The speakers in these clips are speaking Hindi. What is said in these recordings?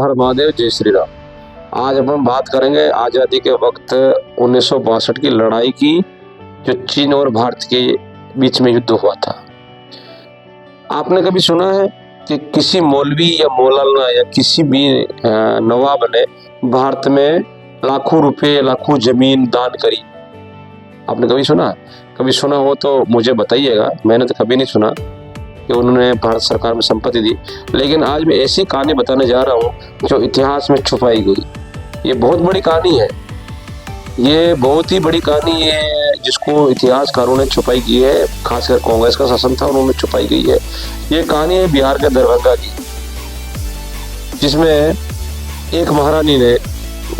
हर महादेव, जय श्री राम। आज अपन बात करेंगे आज़ादी के वक्त 1962 की लड़ाई की, जो चीन और भारत के बीच में युद्ध हुआ था। आपने कभी सुना है कि किसी मौलवी या मौलाना या किसी भी नवाब ने भारत में लाखों रुपए, लाखों जमीन दान करी? आपने कभी सुना? कभी सुना हो तो मुझे बताइएगा। मैंने तो कभी नहीं सुना कि उन्होंने भारत सरकार में संपत्ति दी। लेकिन आज मैं ऐसी कहानी बताने जा रहा हूँ जो इतिहास में छुपाई गई। ये बहुत बड़ी कहानी है, ये बहुत ही बड़ी कहानी है जिसको इतिहासकारों ने छुपाई की है। खासकर कांग्रेस का शासन था, उन्होंने छुपाई गई है। ये कहानी है बिहार के दरभंगा की, जिसमें एक महारानी ने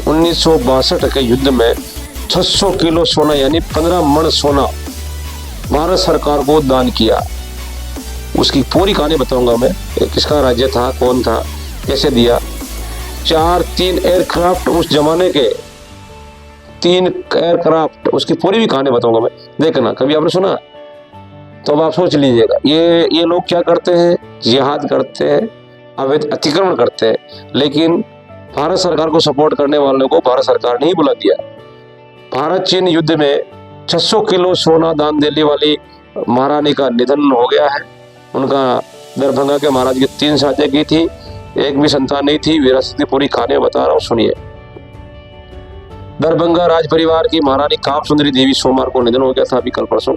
1962 के युद्ध में 600 किलो सोना यानी 15 मण सोना भारत सरकार को दान किया। उसकी पूरी कहानी बताऊंगा मैं, किसका राज्य था, कौन था, कैसे दिया। 3 एयरक्राफ्ट, उस जमाने के 3 एयरक्राफ्ट, उसकी पूरी भी कहानी बताऊंगा मैं। देखना, कभी आपने सुना तो अब आप सोच लीजिएगा। ये लोग क्या करते हैं? जिहाद करते हैं, अवैध अतिक्रमण करते हैं, लेकिन भारत सरकार को सपोर्ट करने वालों को भारत सरकार ने ही बुला दिया। भारत चीन युद्ध में 600 किलो सोना दान देने वाली महारानी का निधन हो गया है। उनका दरभंगा के महाराज की 3 शादियां की थी, एक भी संतान नहीं थी। विरासत की पूरी कहानी बता रहा हूँ, सुनिए। दरभंगा राज परिवार की महारानी काम सुंदरी देवी सोमवार को निधन हो गया था, अभी कल परसों,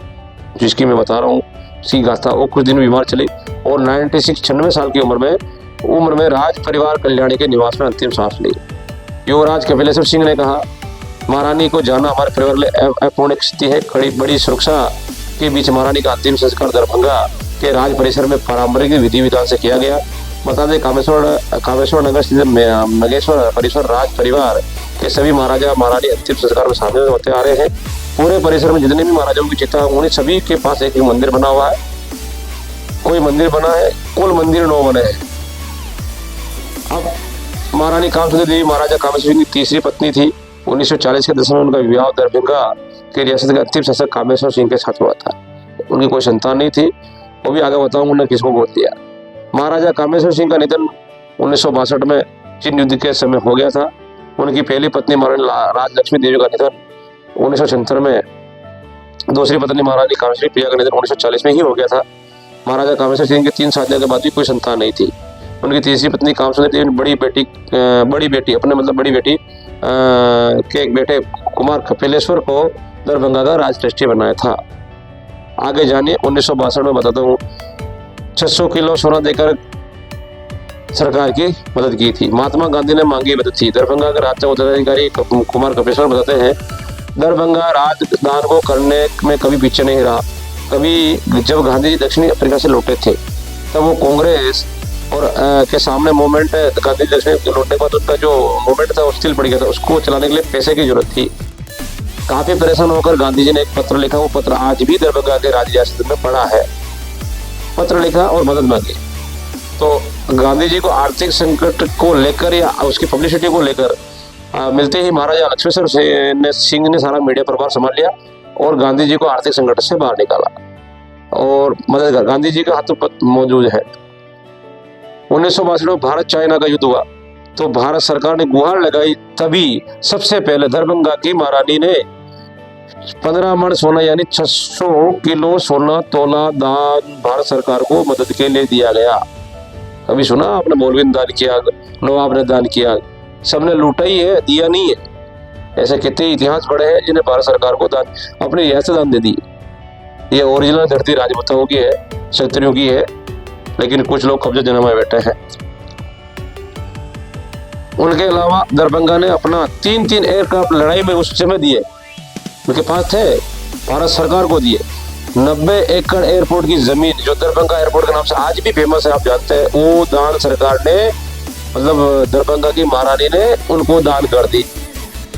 जिसकी मैं बता रहा हूँ उसकी गाथा। वो कुछ दिन बीमार चली और 96 साल की उम्र में राज परिवार कल्याणी के निवास में अंतिम सांस ली। युवराज कपिलेश्वर सिंह ने कहा, महारानी को जाना हमारे परिवार लिए अपूर्ण स्थिति है। बड़ी सुरक्षा के बीच महारानी का अंतिम संस्कार दरभंगा के राज परिसर में पारंपरिक विधि विधान से किया गया। बता दें, कामेश्वर नगर स्थित नगेश्वर परिसर राज परिवार के सभी महाराजा महारानी अंतिम संस्कार में शामिल होते आ रहे हैं। पूरे परिसर में जितने भी महाराजाओं की चिता होंगी, सभी के पास एक मंदिर बना हुआ है। कोई मंदिर बना है, कुल मंदिर 9 बने हैं। अब महारानी कामसुंदरी देवी महाराजा कामेश्वर सिंह की तीसरी पत्नी थी। 1940 के दशक में उनका विवाह दरभंगा के रियासत के अंतिम शासक कामेश्वर सिंह के साथ हुआ था। उनकी कोई संतान नहीं थी, वो भी आगे बताऊंगा उन्होंने किसको गोद दिया। महाराजा कामेश्वर सिंह का निधन 1962 में चीन युद्ध के समय हो गया था। उनकी पहली पत्नी महारानी राजलक्ष्मी देवी का निधन 1976 में, दूसरी पत्नी महारानी कामेश्वरी प्रिया का निधन 1940 में ही हो गया था। महाराजा कामेश्वर सिंह की 3 शादियों के बाद भी कोई संतान नहीं थी। उनकी तीसरी पत्नी कामसुंदरी देवी ने बड़ी बेटी के एक बेटे कुमार कपिलेश्वर को दरभंगा का राज ट्रस्टी बनाया था। आगे जानिए। 1962 में बताता हूँ, 600 किलो सोना देकर सरकार की मदद की थी। महात्मा गांधी ने मांगी मदद थी। दरभंगा के राज्य उत्तराधिकारी कुमार कपिलेश्वर बताते हैं, दरभंगा राजदान को करने में कभी पीछे नहीं रहा। कभी जब गांधी जी दक्षिण अफ्रीका से लौटे थे, तब वो कांग्रेस और के सामने मूवमेंट, गांधी दक्षिण लौटने के बाद उनका जो मूवमेंट था वो स्थिर पड़ गया था। उसको चलाने के लिए पैसे की जरूरत थी। काफी परेशान होकर गांधी जी ने एक पत्र लिखा। वो पत्र आज भी दरभंगा के राजरियासत में पड़ा है। पत्र लिखा और मदद मांगी। तो गांधी जी को आर्थिक संकट को लेकर या उसकी पब्लिसिटी को लेकर मिलते ही महाराजा लक्ष्मेश्वर सिंह ने सारा मीडिया प्रभाव संभाल लिया और गांधी जी को आर्थिक संकट से बाहर निकाला और मदद कर। गांधी जी का हाथों मौजूद है। 1962 में भारत चाइना का युद्ध हुआ तो भारत सरकार ने गुहार लगाई। तभी सबसे पहले दरभंगा की महारानी ने 15 मण सोना यानी 600 किलो सोना तोला दान भारत सरकार को मदद के लिए दिया गया। कभी सुना आपने? मौलवी ने दान किया, नवाब ने दान किया, सबने लूटा ही है, दिया नहीं है। ऐसे कितने इतिहास बड़े हैं जिन्हें भारत सरकार को दान, अपनी रियासत दान दे दी। ये ओरिजिनल धरती राजपूतों की है, क्षत्रियों की है, लेकिन कुछ लोग कब्जा जमाए बैठे हैं। उनके अलावा दरभंगा ने अपना 3 एयरक्राफ्ट लड़ाई में उस समय दिए, उनके पास थे, भारत सरकार को दिए। 90 एकड़ एयरपोर्ट की जमीन, जो दरभंगा एयरपोर्ट के नाम से आज भी फेमस है, आप जानते हैं, वो दान सरकार ने, मतलब दरभंगा की महारानी ने उनको दान कर दी,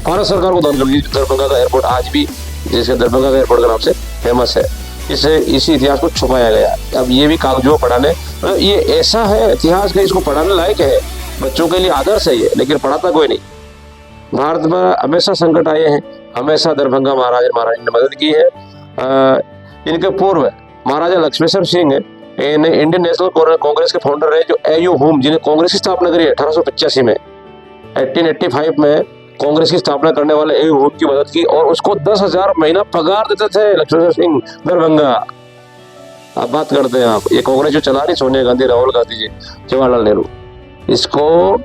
भारत सरकार को दान कर दी। दरभंगा का एयरपोर्ट आज भी, जैसे दरभंगा का एयरपोर्ट के नाम से फेमस है, इसी इतिहास को छुपाया गया। अब ये भी कागजों पढ़ाने, मतलब ये ऐसा है इतिहास का, इसको पढ़ाने लायक है, बच्चों के लिए आदर्श है ये, लेकिन पढ़ाता कोई नहीं। भारत में हमेशा संकट आए हैं, हमेशा दरभंगा महाराजा महारानी ने मदद की है। इनके पूर्व महाराजा लक्ष्मेश्वर सिंह इंडियन नेशनल कांग्रेस के फाउंडर रहे जो एयू हुम, जिन्हें कांग्रेस की स्थापना करी 1885 में। 1885 में कांग्रेस की स्थापना करने वाले एयू हुम की मदद की और उसको 10,000 महीना पगार देते थे लक्ष्मण सिंह दरभंगा। अब बात करते हैं आप, ये कांग्रेस जो चला रही सोनिया गांधी, राहुल गांधी जी, जवाहरलाल नेहरू, इसको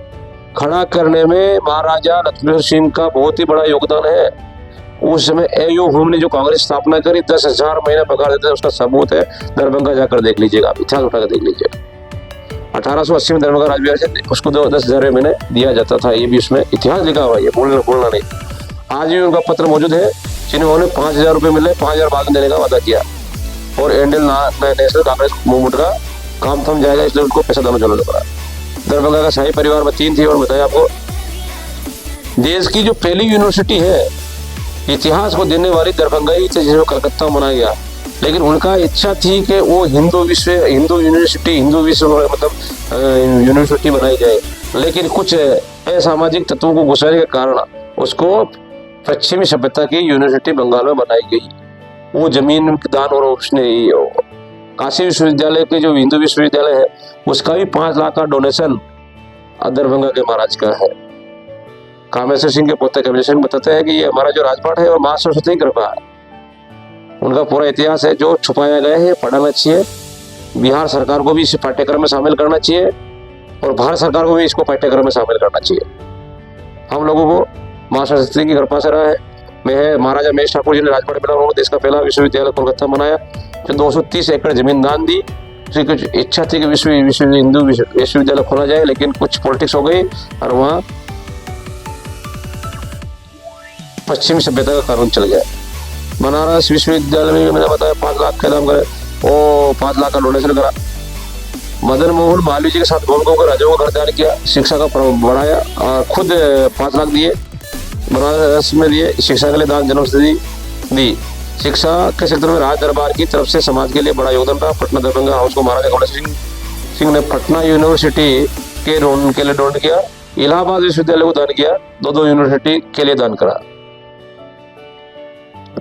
खड़ा करने में महाराजा लक्ष्मण सिंह का बहुत ही बड़ा योगदान है। उस समय एयू हुम ने जो कांग्रेस स्थापना करी 10,000 महीना पगार देते थे, उसका सबूत है, दरभंगा जाकर देख लीजिएगा, आप इतिहास उठाकर देख लीजिए। 1880 में दरभंगा राजबिहार से उसको 10,000 महीने दिया जाता था, ये भी उसमें इतिहास लिखा हुआ है, बोलना नहीं। आज भी उनका पत्र मौजूद है जिन्होंने 5,000 रुपये मिले, 5,000 बाद में देने का वादा किया और इंडियन नेशनल कांग्रेस मूवमेंट का काम थम जाएगा, इसलिए उनको पैसा देना चलाना पड़ा। दरभंगा का शाही परिवार में 3 थी और बताया आपको, देश की जो पहली यूनिवर्सिटी है इतिहास को देने वाली दरभंगा ही थी, जिसको कलकत्ता बनाया गया। लेकिन उनका इच्छा थी कि वो हिंदू यूनिवर्सिटी बनाई जाए, लेकिन कुछ असामाजिक तत्वों को घुसाने के कारण उसको पश्चिमी सभ्यता की यूनिवर्सिटी बंगाल में बनाई गई। वो जमीन दान और उसने काशी विश्वविद्यालय के जो हिंदू विश्वविद्यालय है उसका भी 5 लाख का डोनेशन दरभंगा के महाराज का है। कामेश्वर सिंह के पोते कबीर सिंह बताते हैं कि ये हमारा जो राजपाट है और मां सरस्वती की कृपा है। उनका पूरा इतिहास है जो छुपाया गया है, पढ़ाना चाहिए। बिहार सरकार को भी इस पाठ्यक्रम में शामिल करना चाहिए और भारत सरकार को भी इसको पाठ्यक्रम में शामिल करना चाहिए। हम लोगों को मां सरस्वती की कृपा से रहा है। महाराजा महेश ठाकुर जी ने राजपाट में देश का पहला विश्वविद्यालय कोलकाता बनाया, जो 230 एकड़ जमीन दान दी। उसकी कुछ इच्छा थी कि हिंदू विश्वविद्यालय खोला जाए, लेकिन कुछ पॉलिटिक्स हो गई और वहाँ पश्चिमी सभ्यता का कानून चल गया। बनारस विश्वविद्यालय में मैंने बताया 5 लाख का दाम करे, वो 5 लाख का डोनेशन करा। मदन मोहन मालवीय जी के साथ गोलकों को राजाओं का खरीदार किया, शिक्षा का बढ़ाया और खुद 5 लाख दिए, बनारस में दिए, शिक्षा के लिए दान जन्मशती दी। शिक्षा के क्षेत्र में राज दरबार की तरफ से समाज के लिए बड़ा योगदान रहा। पटना दरभंगा हाउस को महाराजा गौतम सिंह ने पटना यूनिवर्सिटी के लिए डोनेट किया। इलाहाबाद विश्वविद्यालय को दान किया, 2 यूनिवर्सिटी के लिए दान करा।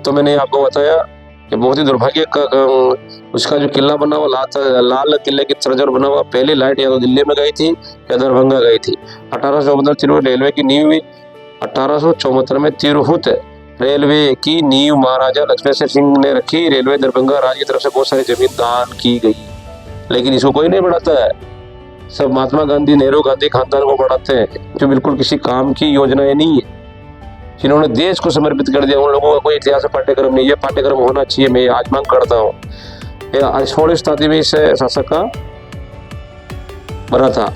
तो मैंने आपको बताया कि बहुत ही दुर्भाग्य का उसका जो किला बना हुआ लाल किले की तरह बना हुआ, पहली लाइट या तो दिल्ली में गई थी या दरभंगा गई थी। 1874 में रेलवे की नींव हुई। 1874 में तिरहुत रेलवे की नींव महाराजा लक्ष्मण सिंह ने रखी। रेलवे दरभंगा राज्य की तरफ से बहुत सारी जमीन दान की गई, लेकिन इसको कोई नहीं बढ़ाता है। सब महात्मा गांधी, नेहरू गांधी खानदान को बढ़ाते हैं, जो बिल्कुल किसी काम की योजनाएं नहीं है, जिन्होंने देश को समर्पित कर दिया। उन लोगों का कोई इतिहास पाठ्यक्रम नहीं है, पाठ्यक्रम होना चाहिए। मैं आज मांग करता हूँ। 16वीं शताब्दी में इस शासक का बना था।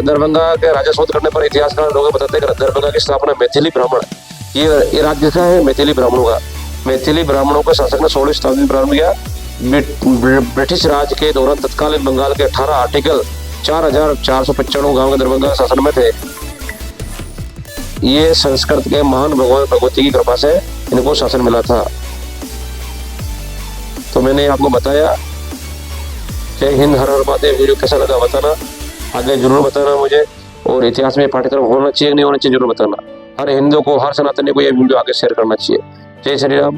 दरभंगा के राजा शोध करने पर इतिहासकार लोग बताते हैं कि दरभंगा की स्थापना मैथिली ब्राह्मण, ये राज्य का है मैथिली ब्राह्मणों का। मैथिली ब्राह्मणों के शासक ने 16वीं शताब्दी में प्रारंभ किया। ब्रिटिश राज के दौरान तत्कालीन बंगाल के 18 आर्टिकल 4,495 गाँव के दरभंगा शासन में थे। ये संस्कृत के महान भगवान भगवती की कृपा से इनको शासन मिला था। तो मैंने आपको बताया। जय हिंद, हर हर महादेव। वीडियो कैसा लगा बताना, आगे जरूर बताना मुझे। और इतिहास में पाठ्यक्रम होना चाहिए नहीं होना चाहिए जरूर बताना। हर हिंदू को, हर सनातनी को ये वीडियो आगे शेयर करना चाहिए। जय श्री राम।